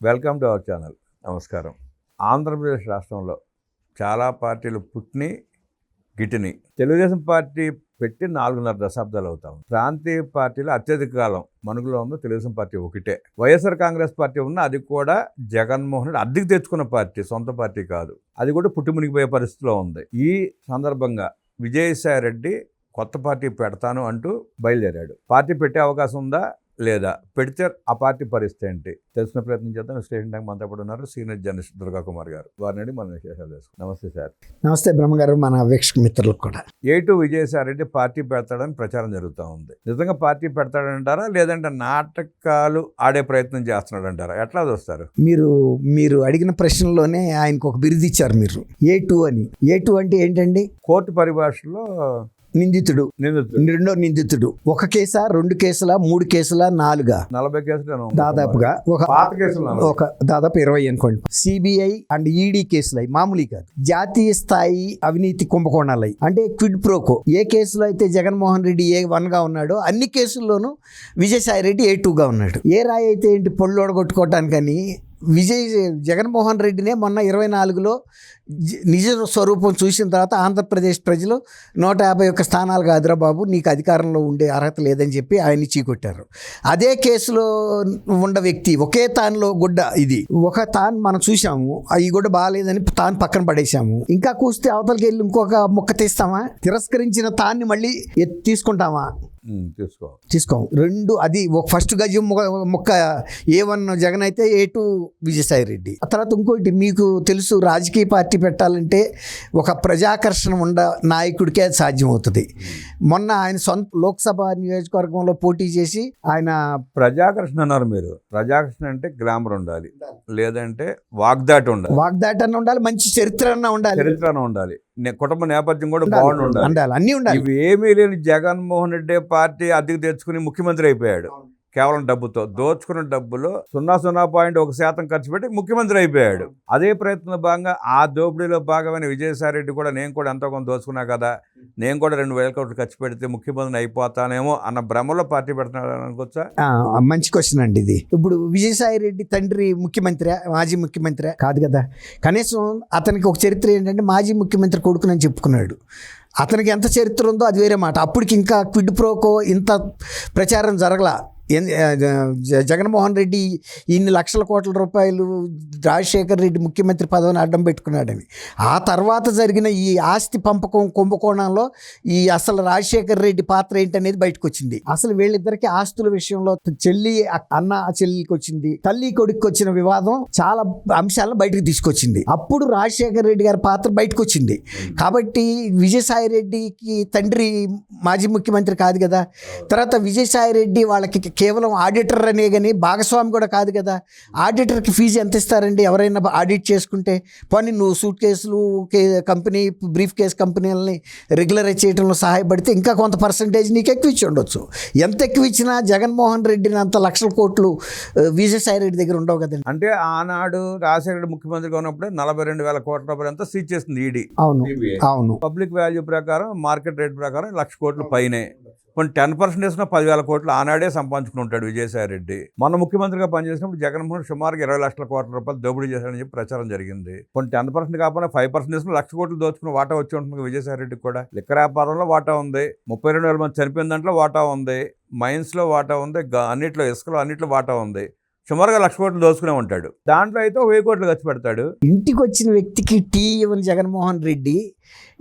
Welcome to our channel. నమస్కారం. ఆంధ్రప్రదేశ్ రాష్ట్రంలో చాలా పార్టీలు పుట్టిని గిటిని. తెలుగుదేశం పార్టీ పెట్టి 4.5 దశాబ్దాలు అవుతాం. ప్రాంతీయ పార్టీలు అత్యధిక కాలం మనుగులో ఉన్న తెలుగుదేశం పార్టీ ఒకటే. వైఎస్ఆర్ కాంగ్రెస్ పార్టీ ఉన్న అది కూడా జగన్మోహన్ రెడ్డి అద్దెకు తెచ్చుకున్న పార్టీ, సొంత పార్టీ కాదు. అది కూడా పుట్టుమునిగిపోయే పరిస్థితిలో ఉంది. ఈ సందర్భంగా విజయసాయి రెడ్డి కొత్త పార్టీ పెడతాను అంటూ బయలుదేరాడు. పార్టీ పెట్టే అవకాశం ఉందా లేదా, పెడితే ఆ పార్టీ పరిస్థితి ఏంటి తెలుసుకునే ప్రయత్నం చేద్దాం. స్టేషన్ టైం మనతో పాటు ఉన్నారు సీనియర్ జర్నలిస్ట్ దుర్గా కుమార్ గారు. వారిని మనం విశేషాలు చేసుకుంటాం. నమస్తే సార్. నమస్తే బ్రహ్మగారు, మన వీక్షక మిత్రులకు కూడా. A2 విజయసాయి రెడ్డి పార్టీ పెడతాడని ప్రచారం జరుగుతూ ఉంది. నిజంగా పార్టీ పెడతాడంటారా, లేదంటే నాటకాలు ఆడే ప్రయత్నం చేస్తున్నాడంటారా? ఎట్లా చూస్తారు? మీరు అడిగిన ప్రశ్నలోనే ఆయనకు ఒక బిరుదు ఇచ్చారు మీరు, A2 అని. A2 అంటే ఏంటండి? కోర్టు పరిభాషలో నిందితుడు, రెండో నిందితుడు. ఒక కేసా, 2 కేసులా, 3 కేసులా, 4? 40 కేసులు దాదాపుగా ఒక దాదాపు 20 అనుకోండి. సిబిఐ అండ్ ఈడీ కేసులు అయి మామూలు కాదు, జాతీయ స్థాయి అవినీతి కుంభకోణాలు అయి. అంటే క్విడ్ ప్రోకో. ఏ కేసులో అయితే జగన్మోహన్ రెడ్డి A1గా ఉన్నాడో అన్ని కేసుల్లోనూ విజయసాయి రెడ్డి A2గా ఉన్నాడు. ఏ రాయి అయితే ఏంటి పొళ్ళోడగొట్టుకోవటానికని జగన్మోహన్ రెడ్డినే మొన్న 24లో నిజ స్వరూపం చూసిన తర్వాత ఆంధ్రప్రదేశ్ ప్రజలు 151 స్థానాలు కాదురా బాబు, నీకు అధికారంలో ఉండే అర్హత లేదని చెప్పి ఆయన్ని చీకొట్టారు. అదే కేసులో ఉన్న వ్యక్తి ఒకే తానులో గుడ్డ, ఇది ఒక తాను మనం చూసాము, ఈ గుడ్డ బాగాలేదని తాను పక్కన పడేసాము. ఇంకా కూస్తే అవతలకి వెళ్ళి ఇంకొక ముక్క తీస్తామా? తిరస్కరించిన తాన్ని మళ్ళీ తీసుకుంటామా? తీసుకోం. 2 అది ఫస్ట్ గజం ముక్క A1 జగన్ అయితే A2 విజయసాయి రెడ్డి. ఆ తర్వాత ఇంకోటి మీకు తెలుసు, రాజకీయ పార్టీ పెట్టాలంటే ఒక ప్రజాకర్షణ ఉండ నాయకుడికే అది సాధ్యమవుతుంది. మొన్న ఆయన సొంత లోక్సభ నియోజకవర్గంలో పోటీ చేసి ఆయన ప్రజాకర్షణ అన్నారు మీరు. ప్రజాకర్షణ అంటే గ్లామర్ ఉండాలి, లేదంటే వాగ్దాటి ఉండాలి, మంచి చరిత్ర ఉండాలి, కుటుంబ నేపథ్యం కూడా బాగుండాలి, అన్నీ ఉండాలి. ఇవి ఏమీ లేని జగన్మోహన్ రెడ్డి పార్టీ అద్దెకు తెచ్చుకుని ముఖ్యమంత్రి అయిపోయాడు. కేవలం డబ్బుతో దోచుకున్న డబ్బులో 0.1% ఖర్చు పెట్టి ముఖ్యమంత్రి అయిపోయాడు. అదే ప్రయత్నంలో భాగంగా ఆ దోపిడీలో భాగమైన విజయసాయి రెడ్డి కూడా నేను కూడా ఎంతో కొంత దోచుకున్నా కదా, నేను కూడా 2,000 కోట్లు ఖర్చు పెడితే ముఖ్యమంత్రి అయిపోతానేమో అన్న భ్రమలో పార్టీ పెడుతున్నాడు అనుకోవచ్చా? మంచి క్వశ్చన్ అండి ఇది. ఇప్పుడు విజయసాయి రెడ్డి తండ్రి ముఖ్యమంత్రి, మాజీ ముఖ్యమంత్రి కాదు కదా. కనీసం అతనికి ఒక చరిత్ర ఏంటంటే మాజీ ముఖ్యమంత్రి కొడుకునని చెప్పుకున్నాడు. అతనికి ఎంత చరిత్ర ఉందో అది వేరే మాట. అప్పటికి ఇంకా క్విడ్ ప్రోకో ఇంత ప్రచారం జరగలా. జగన్మోహన్ రెడ్డి ఇన్ని లక్షల కోట్ల రూపాయలు రాజశేఖర్ రెడ్డి ముఖ్యమంత్రి పదవిని అడ్డం పెట్టుకున్నాడని. ఆ తర్వాత జరిగిన ఈ ఆస్తి పంపకం కుంభకోణంలో ఈ అసలు రాజశేఖర్ రెడ్డి పాత్ర ఏంటనేది బయటకు వచ్చింది. అసలు వీళ్ళిద్దరికి ఆస్తుల విషయంలో అన్న చెల్లికి వచ్చింది, తల్లి కొడుకు వచ్చిన వివాదం చాలా అంశాలను బయటకు తీసుకొచ్చింది. అప్పుడు రాజశేఖర్ రెడ్డి గారి పాత్ర బయటకు వచ్చింది. కాబట్టి విజయసాయి రెడ్డికి తండ్రి మాజీ ముఖ్యమంత్రి కాదు కదా. తర్వాత విజయసాయి రెడ్డి వాళ్ళకి కేవలం ఆడిటర్ అనే కానీ భాగస్వామి కూడా కాదు కదా. ఆడిటర్కి ఫీజు ఎంత ఇస్తారండి ఎవరైనా ఆడిట్ చేసుకుంటే? పోనీ నువ్వు సూట్ కేసులు కంపెనీ బ్రీఫ్ కేస్ కంపెనీలని రెగ్యులరైజ్ చేయడంలో సహాయపడితే ఇంకా కొంత పర్సంటేజ్ నీకు ఎక్కువ ఇచ్చి ఉండొచ్చు. ఎంత ఎక్కువ ఇచ్చినా జగన్మోహన్ రెడ్డిని అంత లక్షల కోట్లు విజయసాయి రెడ్డి దగ్గర ఉండవు కదండి. అంటే ఆనాడు రాజశేఖర రెడ్డి ముఖ్యమంత్రిగా ఉన్నప్పుడు 42,000 కోట్ల రూపాయలు అంతా సీజ్ చేస్తుంది ఈడీ. అవును. పబ్లిక్ వాల్యూ ప్రకారం, మార్కెట్ రేట్ ప్రకారం 1,00,000 కోట్లు పైనే. కొన్ని 10% వేసిన 10,000 కోట్లు ఆనాడే సంపాదించుకుని ఉంటాడు విజయసాయి రెడ్డి. మొన్న ముఖ్యమంత్రిగా పనిచేసినప్పుడు జగన్మోహన్ సుమారుగా 20 లక్షల కోట్ల రూపాయలు దోపిడీ చేశాడని చెప్పి ప్రచారం జరిగింది. కొన్ని 10% కాకపోయినా 5% వేసిన 1,00,000 కోట్లు దోచుకుని వాటా వచ్చి ఉంటుంది విజయసాయి రెడ్డికి కూడా. లిక్కర్ వ్యాపారంలో వాటా ఉంది, 32,000 మంది చనిపోయిన దాంట్లో వాటా ఉంది, మైన్స్లో వాటా ఉంది, అన్నిట్లో ఇసుకలో అన్నిట్లో వాటా ఉంది. సుమారుగా 1,00,000 కోట్లు దోచుకునే ఉంటాడు. దాంట్లో అయితే 1,000 కోట్లు ఖర్చు పెడతాడు. ఇంటికి వచ్చిన వ్యక్తికి టీ ఇవ్వని జగన్మోహన్ రెడ్డి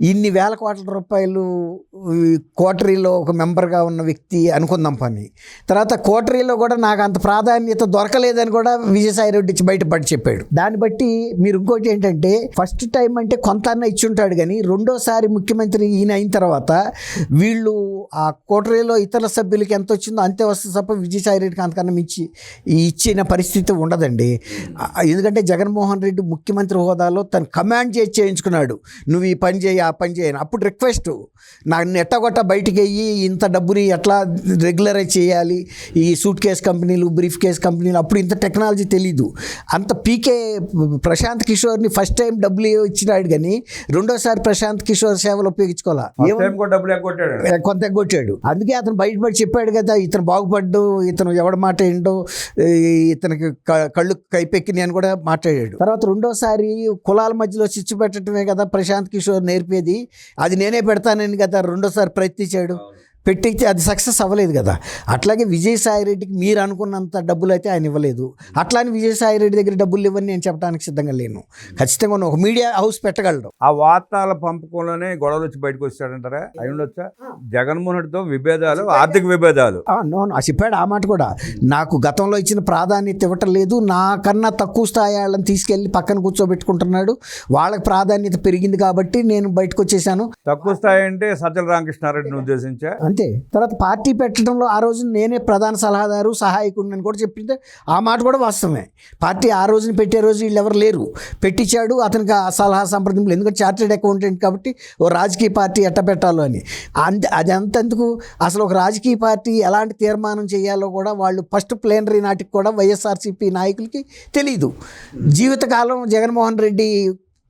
ఇన్ని వేల కోట్ల రూపాయలు కోటరీలో ఒక మెంబర్గా ఉన్న వ్యక్తి అనుకుందాం పని. తర్వాత కోటరీలో కూడా నాకు అంత ప్రాధాన్యత దొరకలేదని కూడా విజయసాయి రెడ్డి ఇచ్చి బయటపడి చెప్పాడు. దాన్ని బట్టి మీరు ఇంకోటి ఏంటంటే, ఫస్ట్ టైం అంటే కొంత అన్న ఇచ్చుంటాడు కానీ రెండోసారి ముఖ్యమంత్రి ఈయన అయిన తర్వాత వీళ్ళు ఆ కోటరీలో ఇతర సభ్యులకి ఎంత వచ్చిందో అంతే వస్తుంది తప్ప విజయసాయి రెడ్డికి అంతకన్నా మించి ఇచ్చిన పరిస్థితి ఉండదండి. ఎందుకంటే జగన్మోహన్ రెడ్డి ముఖ్యమంత్రి హోదాలో తను కమాండ్ చేయించుకున్నాడు. నువ్వు ఈ పని పని చేయి ఆ పని చేయను. అప్పుడు రిక్వెస్ట్ నాకు ఎట్టగొట్ట బయటికి అయ్యి ఇంత డబ్బుని ఎట్లా రెగ్యులరైజ్ చేయాలి, ఈ సూట్ కేస్ కంపెనీలు బ్రీఫ్ కేస్ కంపెనీలు, అప్పుడు ఇంత టెక్నాలజీ తెలీదు. అంత పీకే ప్రశాంత్ కిషోర్ని ఫస్ట్ టైం డబ్బులు ఇచ్చినాడు కానీ రెండోసారి ప్రశాంత్ కిషోర్ సేవలు ఉపయోగించుకోవాలా, డబ్బులు ఎగ్గొట్టాడు, కొంత ఎగ్గొట్టాడు. అందుకే అతను బయటపడి చెప్పాడు కదా, ఇతను బాగుపడ్డు, ఇతను ఎవడ మాట ఏంటో, ఇతనికి కళ్ళు కైపెక్కి నేను కూడా మాట్లాడాడు. తర్వాత రెండోసారి కులాల మధ్యలో చిచ్చు పెట్టడమే కదా ప్రశాంత్ కిషోర్ నేర్పేది, అది నేనే పెడతానని కదా రెండోసారి ప్రయత్నించాడు. పెట్టించి అది సక్సెస్ అవ్వలేదు కదా. అట్లాగే విజయసాయిరెడ్డికి మీరు అనుకున్నంత డబ్బులు అయితే ఆయన ఇవ్వలేదు. అట్లానే విజయసాయిరెడ్డి దగ్గర డబ్బులు ఇవ్వని నేను చెప్పడానికి సిద్ధంగా లేను. ఖచ్చితంగా ఒక మీడియా హౌస్ పెట్టగలడు. ఆ వార్తల పంపకంలోనే గొడవలు వచ్చి బయటకు వచ్చాడంటారా? అయి ఉండొచ్చా? జగన్మోహన్ రెడ్డితో విభేదాలు, ఆర్థిక విభేదాలు. చెప్పాడు ఆ మాట కూడా. నాకు గతంలో ఇచ్చిన ప్రాధాన్యత ఇవ్వటం లేదు, నాకన్నా తక్కువ స్థాయి వాళ్ళని తీసుకెళ్ళి పక్కన కూర్చోబెట్టుకుంటున్నాడు, వాళ్ళకి ప్రాధాన్యత పెరిగింది కాబట్టి నేను బయటకు వచ్చేసాను. తక్కువ స్థాయి అంటే సజ్జల రామకృష్ణారెడ్డిని ఉద్దేశించా అంతే. తర్వాత పార్టీ పెట్టడంలో ఆ రోజు నేనే ప్రధాన సలహాదారు సహాయకుడిని అని కూడా చెప్పింది. ఆ మాట కూడా వాస్తవమే. పార్టీ ఆ రోజున పెట్టే రోజు వీళ్ళు ఎవరు లేరు, పెట్టించాడు అతనికి ఆ సలహా సంప్రదింపులు. ఎందుకంటే చార్టెడ్ అకౌంటెంట్ కాబట్టి ఓ రాజకీయ పార్టీ ఎట్ట పెట్టాలో అని. అది అంతెందుకు, అసలు ఒక రాజకీయ పార్టీ ఎలాంటి తీర్మానం చేయాలో కూడా వాళ్ళు ఫస్ట్ ప్లేనరీ నాటికి కూడా వైఎస్ఆర్సీపీ నాయకులకి తెలీదు. జీవితకాలం జగన్మోహన్ రెడ్డి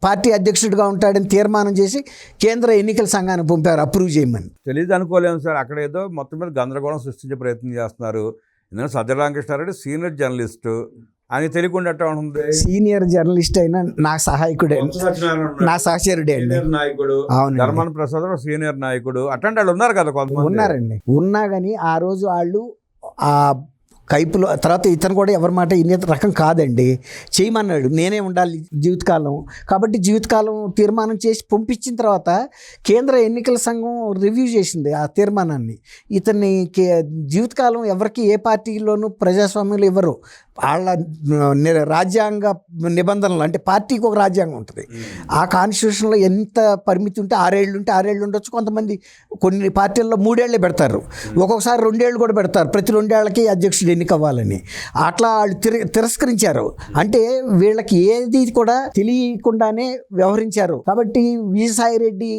పార్టీ అధ్యక్షుడిగా ఉంటాడని తీర్మానం చేసి కేంద్ర ఎన్నికల సంఘానికి పంపారు అప్రూవ్ చేయమని. తెలియదు అనుకోలేము సార్. అక్కడ ఏదో మొత్తం మీద గందరగోళం సృష్టించే ప్రయత్నం చేస్తున్నారు. ఎందుకంటే సజ్జల రామకృష్ణారెడ్డి సీనియర్ జర్నలిస్టు, అని తెలియకుండా ఎట్లా ఉంటుంది. సీనియర్ జర్నలిస్ట్ అయినా నా సహాయకుడే, నా సహచరుడే అండి. నాయకుడు ధర్మాన ప్రసాద్ సీనియర్ నాయకుడు, అట్లాంటి వాళ్ళు ఉన్నారు కదా కొంతమంది. ఉన్నారండి. ఉన్నా కానీ ఆ రోజు వాళ్ళు ఆ కైపులో తర్వాత ఇతను కూడా ఎవరి మాట ఇన్ని రకం కాదండి, చేయమన్నాడు, నేనే ఉండాలి జీవితకాలం కాబట్టి జీవితకాలం తీర్మానం చేసి పంపించిన తర్వాత కేంద్ర ఎన్నికల సంఘం రివ్యూ చేసింది ఆ తీర్మానాన్ని. ఇతన్ని జీవితకాలం ఎవరికి ఏ పార్టీలోనూ ప్రజాస్వామ్యంలో ఇవ్వరు. వాళ్ళ రాజ్యాంగ నిబంధనలు అంటే పార్టీకి ఒక రాజ్యాంగం ఉంటుంది. ఆ కాన్స్టిట్యూషన్లో ఎంత పరిమితి ఉంటే 6 ఏళ్ళు ఉంటే 6 ఏళ్ళు ఉండొచ్చు. కొంతమంది కొన్ని పార్టీల్లో 3 ఏళ్ళే పెడతారు, ఒక్కొక్కసారి 2 ఏళ్ళు కూడా పెడతారు, ప్రతి 2 ఏళ్ళకి అధ్యక్షుడు ఎన్నిక అవ్వాలని. అట్లా వాళ్ళు తిరస్కరించారు. అంటే వీళ్ళకి ఏది కూడా తెలియకుండానే వ్యవహరించారు. కాబట్టి విజయసాయిరెడ్డి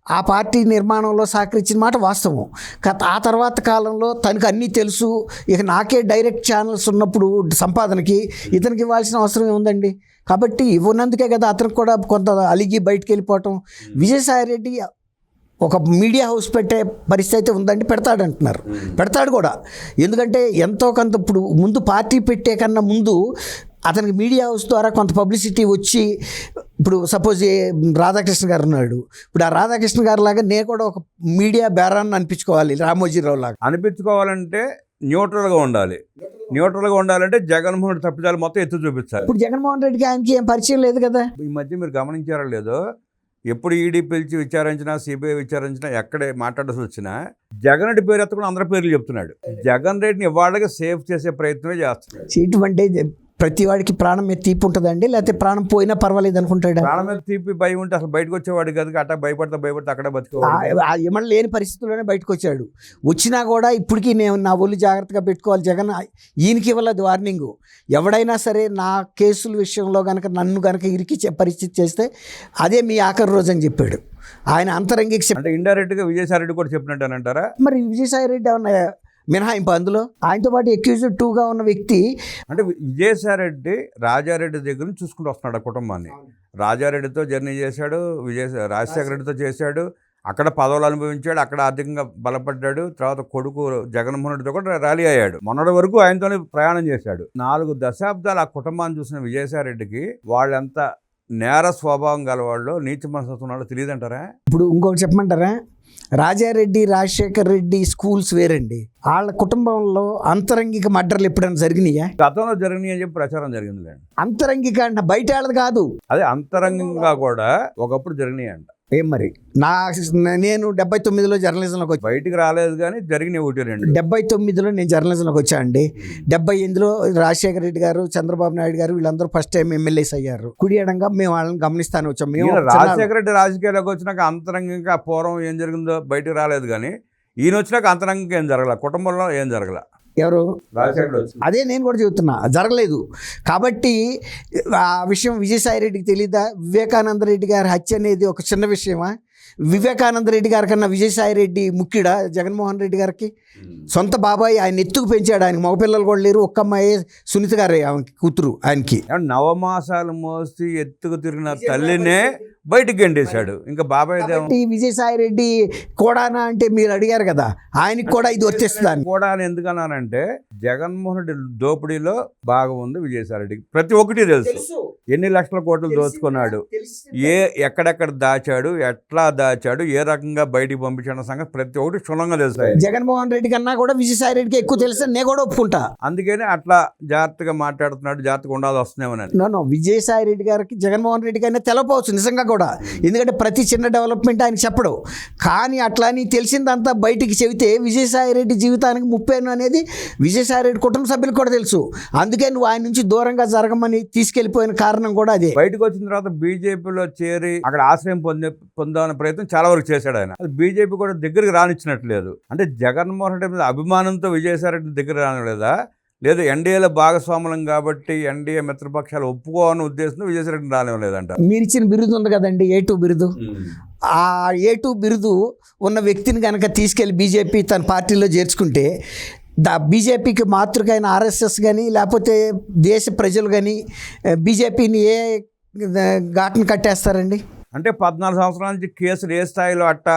ఆ పార్టీ నిర్మాణంలో సహకరించిన మాట వాస్తవం. ఆ తర్వాత కాలంలో తనకు అన్నీ తెలుసు, ఇక నాకే డైరెక్ట్ ఛానల్స్ ఉన్నప్పుడు సంపాదనకి ఇతనికి ఇవ్వాల్సిన అవసరం ఉందండి. కాబట్టి ఇవ్వనందుకే కదా అతనికి కూడా కొంత అలిగి బయటికి వెళ్ళిపోవటం. విజయసాయిరెడ్డి ఒక మీడియా హౌస్ పెట్టే పరిస్థితి అయితే ఉందండి, పెడతాడంటున్నారు, పెడతాడు కూడా. ఎందుకంటే ఎంతో కొంత ఇప్పుడు ముందు పార్టీ పెట్టే కన్నా ముందు అతనికి మీడియా హౌస్ ద్వారా కొంత పబ్లిసిటీ వచ్చి, ఇప్పుడు సపోజ్ రాధాకృష్ణ గారు ఉన్నాడు, ఇప్పుడు ఆ రాధాకృష్ణ గారు లాగా నేను కూడా ఒక మీడియా బేరాన్ని అనిపించుకోవాలి, రామోజీరావు లాగా అనిపించుకోవాలంటే న్యూట్రల్గా ఉండాలి. న్యూట్రల్గా ఉండాలంటే జగన్మోహన్ రెడ్డి తప్పిదాలు మొత్తం ఎత్తు చూపించాలి. ఇప్పుడు జగన్మోహన్ రెడ్డికి ఆయనకి ఏం పరిచయం లేదు కదా. ఈ మధ్య మీరు గమనించారో లేదో, ఎప్పుడు ఈడీ పిలిచి విచారించినా, సిబిఐ విచారించినా, ఎక్కడే మాట్లాడాల్సి వచ్చినా జగన్ రెడ్డి పేరు ఎత్తకుండా అందరి పేర్లు చెప్తున్నాడు. జగన్ రెడ్డిని ఇవాళగా సేఫ్ చేసే ప్రయత్నమే చేస్తున్నాడు. ఇటువంటి ప్రతి వాడికి ప్రాణం మీద తీపి ఉంటుందండి, లేకపోతే ప్రాణం పోయినా పర్వాలేదు అనుకుంటాడు. ప్రాణం మీద తీపి భయం ఉంటే అసలు బయటకు వచ్చేవాడు కదా. అట్లా భయపడితే అక్కడే బతుకోవాలి. ఏమన్నా లేని పరిస్థితుల్లోనే బయటకు వచ్చాడు. వచ్చినా కూడా ఇప్పటికీ నేను నా ఒళ్ళు జాగ్రత్తగా పెట్టుకోవాలి. జగన్ ఈయనకి ఇవ్వలేదు వార్నింగ్. ఎవడైనా సరే నా కేసుల విషయంలో కనుక నన్ను కనుక ఇరికిచ్చే పరిస్థితి చేస్తే అదే మీ ఆఖరి రోజు అని చెప్పాడు ఆయన అంతరంగిక. అంటే ఇండైరెక్ట్గా విజయసాయిరెడ్డి కూడా చెప్పినట్టు అని అంటారా? మరి విజయసాయిరెడ్డి ఏమన్నా మినహాయింపు అందులో? ఆయనతో పాటు అక్యూజ్డ్ 2గా ఉన్న వ్యక్తి. అంటే విజయసాయిరెడ్డి రాజారెడ్డి దగ్గర నుంచి చూసుకుంటూ వస్తున్నాడు ఆ కుటుంబాన్ని. రాజారెడ్డితో జర్నీ చేశాడు, రాజశేఖర రెడ్డితో చేశాడు, అక్కడ పదవులు అనుభవించాడు, అక్కడ ఆర్థికంగా బలపడ్డాడు. తర్వాత కొడుకు జగన్మోహన్ రెడ్డితో కూడా ర్యాలీ అయ్యాడు. మొన్నటి వరకు ఆయనతోనే ప్రయాణం చేశాడు. 4 దశాబ్దాలు ఆ కుటుంబాన్ని చూసిన విజయసాయిరెడ్డికి వాళ్ళెంత నేర స్వభావం గలవాళ్ళు, నీచ మనస్తత్వం వాళ్ళు తెలియదంటారా? ఇప్పుడు ఇంకొకటి చెప్పమంటారా, రాజారెడ్డి రాజశేఖర్ రెడ్డి స్కూల్స్ వేరండి. వాళ్ళ కుటుంబంలో అంతరంగిక మర్డర్లు ఎప్పుడైనా జరిగినాయా? గతంలో జరిగినాయి అని చెప్పి ప్రచారం జరిగింది. అంతరంగిక అంట, బయట వాళ్ళది కాదు. అదే అంతరంగంగా కూడా ఒకప్పుడు జరిగినాయి అంట. ఏం మరి నేను 79లో జర్నలిజంలోకి వచ్చి, బయటికి రాలేదు కానీ జరిగినాయి 1-2. 79లో నేను జర్నలిజంలోకి వచ్చా అండి. 78లో రాజశేఖర రెడ్డి గారు, చంద్రబాబు నాయుడు గారు వీళ్ళందరూ ఫస్ట్ టైం ఎమ్మెల్యేస్ అయ్యారు. కుడియడంగా మేము వాళ్ళని గమనిస్తాను వచ్చాం. మేము రాజశేఖర రెడ్డి రాజకీయాల్లోకి వచ్చినాక అంతరంగంగా పూర్వం ఏం జరిగిందో బయటకు రాలేదు కానీ ఈయన వచ్చినాక అంతరంగంగా ఏం జరగల, కుటుంబంలో ఏం జరగల. ఎవరు? రాజశేఖర. అదే నేను కూడా చెబుతున్నా, జరగలేదు. కాబట్టి ఆ విషయం విజయసాయిరెడ్డికి తెలీదా? వివేకానంద రెడ్డి గారి హత్య అనేది ఒక చిన్న విషయమా? వివేకానంద రెడ్డి గారి కన్నా విజయసాయి రెడ్డి ముఖ్యుడా జగన్మోహన్ రెడ్డి గారికి? సొంత బాబాయ్ ఆయన ఎత్తుకు పెంచాడు, ఆయనకి మగపిల్లలు కూడా లేరు, ఒక్క అమ్మాయి సునీత గారే ఆమెకి కూతురు ఆయనకి. నవమాసాలు మోసి ఎత్తుకు తిరిగిన తల్లినే బయటికి గెండేశాడు, ఇంకా బాబాయ్ విజయసాయి రెడ్డి కూడానా అంటే మీరు అడిగారు కదా, ఆయనకి కూడా ఇది వర్తిస్తుంది కూడా అని ఎందుకన్నానంటే జగన్మోహన్ రెడ్డి దోపిడీలో భాగం ఉంది విజయసాయి రెడ్డికి, ప్రతి ఒక్కటి తెలుసు. ఎన్ని లక్షల కోట్లు దోచుకున్నాడు, ఎక్కడెక్కడ దాచాడు, ఎట్లా దాచాడు, ఏ రకంగా బయటికి పంపించిన సంగతి ప్రతి ఒక్కటి క్షుణ్ణంగా తెలుసు. జగన్మోహన్ రెడ్డి కన్నా కూడా విజయసాయి రెడ్డికి ఎక్కువ తెలుసు, నేను కూడా ఒప్పుకుంటా. అందుకని అట్లా జాగ్రత్తగా మాట్లాడుతున్నాడు, జాగ్రత్తగా ఉండాల్సి వస్తున్నామని. నో విజయసాయి రెడ్డి గారికి జగన్మోహన్ రెడ్డి కన్నా తెలపవచ్చు నిజంగా కూడా, ఎందుకంటే ప్రతి చిన్న డెవలప్మెంట్ ఆయన చెప్పడు. కానీ అట్లా అని తెలిసిందంతా బయటికి చెబితే విజయసాయి రెడ్డి జీవితానికి ముప్పేను అనేది విజయసాయి రెడ్డి కుటుంబ సభ్యులకు కూడా తెలుసు. అందుకే నువ్వు ఆయన నుంచి దూరంగా జరగమని తీసుకెళ్లిపోయిన కారణం కూడా అదే. బయటకు వచ్చిన తర్వాత బీజేపీలో చేరి అక్కడ ఆశ్రయం పొందాలనే ప్రయత్నం చాలా వరకు చేశాడు ఆయన. అది బీజేపీ కూడా దగ్గరికి రానిచ్చినట్లేదు. అంటే జగన్మోహన్ రెడ్డి మీద అభిమానంతో విజయసాయి రెడ్డి దగ్గర రానిలేదా, లేదు ఎన్డీఏలో భాగస్వాములం కాబట్టి ఎన్డీఏ మిత్రపక్షాలు ఒప్పుకోవాలని ఉద్దేశంతో విజయసాయి రెడ్డిని రానివ్వలేదంట. మీరు ఇచ్చిన బిరుదు ఉంది కదండి, A2 బిరుదు. ఆ A2 బిరుదు ఉన్న వ్యక్తిని కనుక తీసుకెళ్లి బీజేపీ తన పార్టీలో చేర్చుకుంటే బీజేపీకి మాతృకైన RSS కానీ లేకపోతే దేశ ప్రజలు కానీ బీజేపీని ఏ ఘాటును కట్టేస్తారండి? అంటే 14 సంవత్సరాల నుంచి కేసులు ఏ స్థాయిలో అట్టా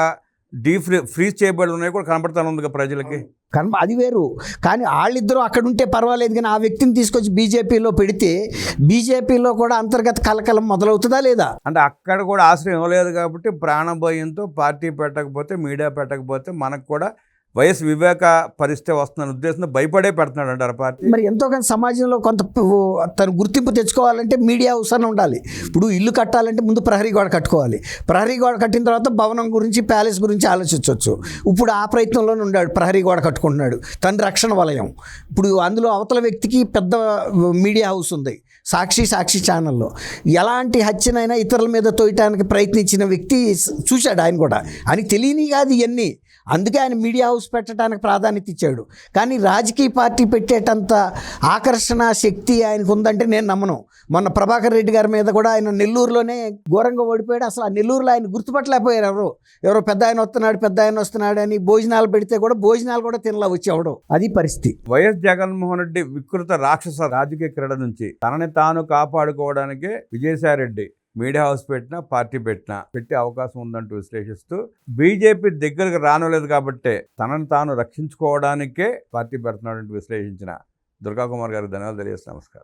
ఫ్రీజ్ చేయబడి ఉన్నాయి కూడా కనపడతాను ఉంది ప్రజలకి. అది వేరు. కానీ వాళ్ళిద్దరూ అక్కడ ఉంటే పర్వాలేదు, కానీ ఆ వ్యక్తిని తీసుకొచ్చి బీజేపీలో పెడితే బీజేపీలో కూడా అంతర్గత కలకలం మొదలవుతుందా లేదా? అంటే అక్కడ కూడా ఆశ్రయం ఇవ్వలేదు కాబట్టి ప్రాణభయంతో పార్టీ పెట్టకపోతే, మీడియా పెట్టకపోతే మనకు కూడా వైఎస్ వివేక పరిస్థితి వస్తున్న ఉద్దేశంతో భయపడే పెడుతున్నాడు అంటారు పార్టీ. మరి ఎంతో కొంత సమాజంలో కొంత తను గుర్తింపు తెచ్చుకోవాలంటే మీడియా అవసరం ఉండాలి. ఇప్పుడు ఇల్లు కట్టాలంటే ముందు ప్రహరీ గోడ కట్టుకోవాలి, ప్రహరీ గోడ కట్టిన తర్వాత భవనం గురించి, ప్యాలెస్ గురించి ఆలోచించవచ్చు. ఇప్పుడు ఆ ప్రయత్నంలోనే ఉన్నాడు, ప్రహరీ గోడ కట్టుకుంటున్నాడు, తన రక్షణ వలయం. ఇప్పుడు అందులో అవతల వ్యక్తికి పెద్ద మీడియా హౌస్ ఉంది, సాక్షి ఛానల్లో. ఎలాంటి హత్యనైనా ఇతరుల మీద తోయటానికి ప్రయత్నించిన వ్యక్తి చూశాడు ఆయన కూడా. అని తెలియని కాదు ఇవన్నీ, అందుకే ఆయన మీడియా హౌస్ పెట్టడానికి ప్రాధాన్యత ఇచ్చాడు. కానీ రాజకీయ పార్టీ పెట్టేటంత ఆకర్షణ శక్తి ఆయనకు ఉందంటే నేను నమ్మను. మొన్న ప్రభాకర్ రెడ్డి గారి మీద కూడా ఆయన నెల్లూరులోనే ఘోరంగా ఓడిపోయాడు. అసలు ఆ నెల్లూరులో ఆయన గుర్తుపట్టలేకపోయారు. ఎవరో పెద్ద ఆయన వస్తున్నాడు అని భోజనాలు పెడితే కూడా భోజనాలు కూడా తినలా వచ్చేవడం. అది పరిస్థితి. వైఎస్ జగన్మోహన్ రెడ్డి వికృత రాక్షస రాజకీయ క్రీడ నుంచి తనని తాను కాపాడుకోవడానికే విజయసాయి రెడ్డి మీడియా హౌస్ పెట్టినా, పార్టీ పెట్టే అవకాశం ఉందంటూ విశ్లేషిస్తూ, బీజేపీ దగ్గరకు రానలేదు కాబట్టి తనను తాను రక్షించుకోవడానికే పార్టీ పెడుతున్నాడంటూ విశ్లేషించిన దుర్గా కుమార్ గారికి ధన్యవాదాలు తెలియజేస్తాను. నమస్కారం.